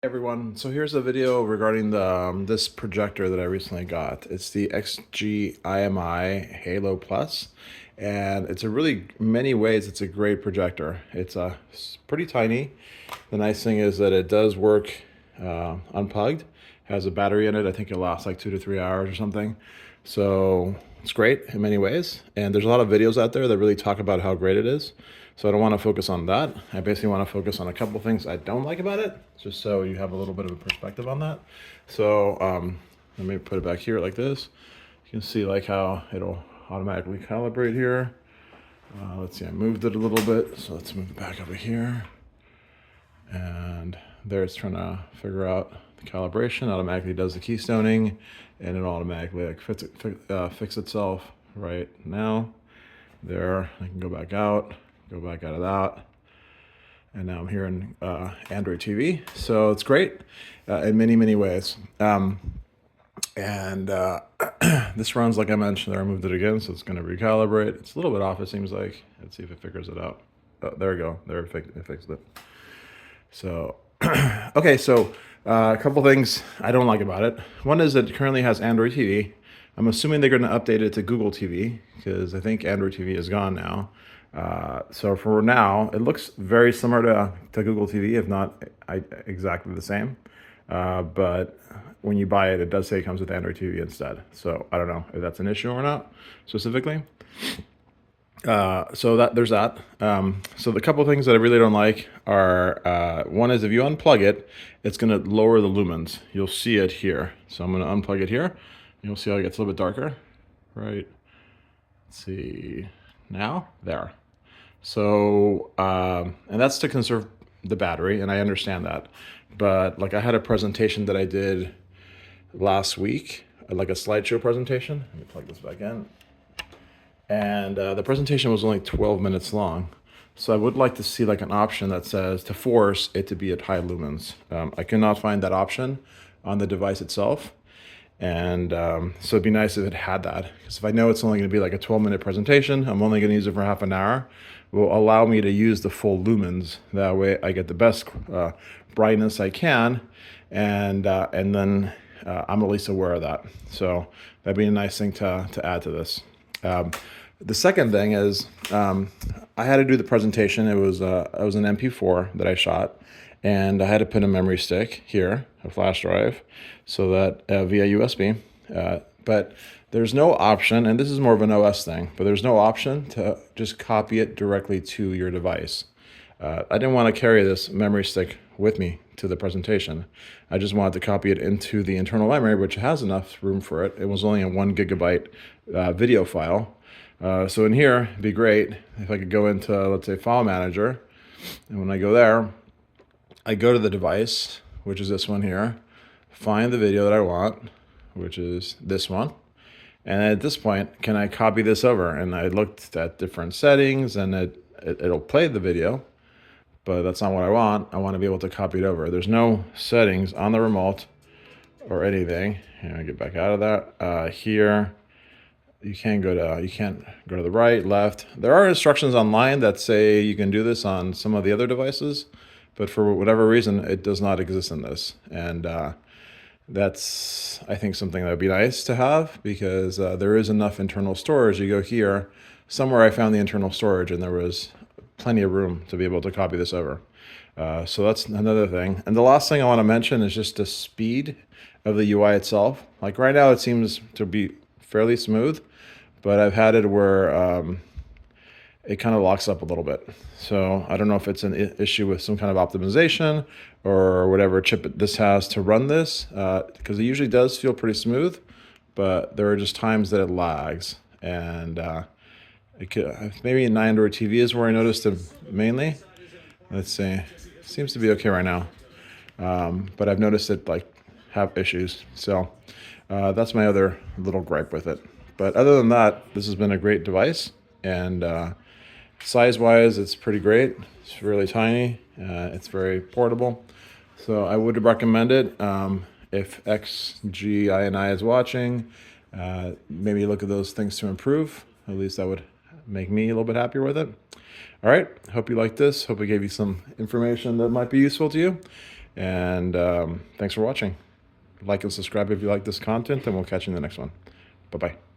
Everyone, so here's a video regarding the this projector that I recently got. It's the XGIMI Halo Plus, and it's a really many ways it's a great projector. It's pretty tiny. The nice thing is that it does work unplugged. Has a battery in it. I think it lasts like 2 to 3 hours or something. So it's great in many ways. And there's a lot of videos out there that really talk about how great it is. So I don't want to focus on that. I basically want to focus on a couple things I don't like about it, just so you have a little bit of a perspective on that. So let me put it back here like this. You can see like how it'll automatically calibrate here. Let's see, I moved it a little bit, so let's move it back over here. And there it's trying to figure out the calibration, automatically does the keystoning, and it automatically like fix itself right now. There, I can go back out of that. And now I'm here in Android TV. So it's great in many, many ways. This runs, like I mentioned, there I moved it again, so it's going to recalibrate. It's a little bit off, it seems like. Let's see if it figures it out. Oh, there we go. There, it fixed it. So, okay, so a couple things I don't like about it. One is that it currently has Android TV. I'm assuming they're going to update it to Google TV because I think Android TV is gone now. So for now, it looks very similar to Google TV, if not exactly the same. But when you buy it, it does say it comes with Android TV instead. So I don't know if that's an issue or not specifically. So there's that. So the couple things that I really don't like are one is if you unplug it, it's going to lower the lumens. You'll see it here. So I'm going to unplug it here. You'll see how it gets a little bit darker, right? Let's see now there. So and that's to conserve the battery, and I understand that. But like I had a presentation that I did last week, like a slideshow presentation. Let me plug this back in. And the presentation was only 12 minutes long. So I would like to see like an option that says to force it to be at high lumens. I cannot find that option on the device itself. And so it'd be nice if it had that. Because if I know it's only going to be like a 12-minute presentation, I'm only going to use it for half an hour, it will allow me to use the full lumens. That way I get the best brightness I can. And then I'm at least aware of that. So that'd be a nice thing to add to this. The second thing is I had to do the presentation. It was an MP4 that I shot, and I had to put a memory stick here, a flash drive, so that via USB. But there's no option, and this is more of an OS thing, but there's no option to just copy it directly to your device. I didn't want to carry this memory stick with me to the presentation. I just wanted to copy it into the internal memory, which has enough room for it. It was only a 1 GB video file. So in here, it'd be great if I could go into, let's say, File Manager. And when I go there, I go to the device, which is this one here, find the video that I want, which is this one. And at this point, can I copy this over? And I looked at different settings, and it'll play the video, but that's not what I want. I want to be able to copy it over. There's no settings on the remote or anything. Here, I get back out of that. Here, you can't go to the right, left. There are instructions online that say you can do this on some of the other devices, but for whatever reason, it does not exist in this. And that's, I think, something that would be nice to have, because there is enough internal storage. You go here, somewhere I found the internal storage, and there was plenty of room to be able to copy this over. So that's another thing. And the last thing I want to mention is just the speed of the UI itself. Like right now, it seems to be fairly smooth, but I've had it where it kind of locks up a little bit. So I don't know if it's an issue with some kind of optimization or whatever chip this has to run this, because it usually does feel pretty smooth, but there are just times that it lags. And maybe in Android TV is where I noticed it mainly. Let's see, seems to be okay right now, but I've noticed it like have issues. So that's my other little gripe with it. But other than that, this has been a great device, and size-wise, it's pretty great. It's really tiny. It's very portable. So I would recommend it. If XGIMI is watching, maybe look at those things to improve. At least that would make me a little bit happier with it. All right, hope you liked this. Hope I gave you some information that might be useful to you. And thanks for watching. Like and subscribe if you like this content, and we'll catch you in the next one. Bye-bye.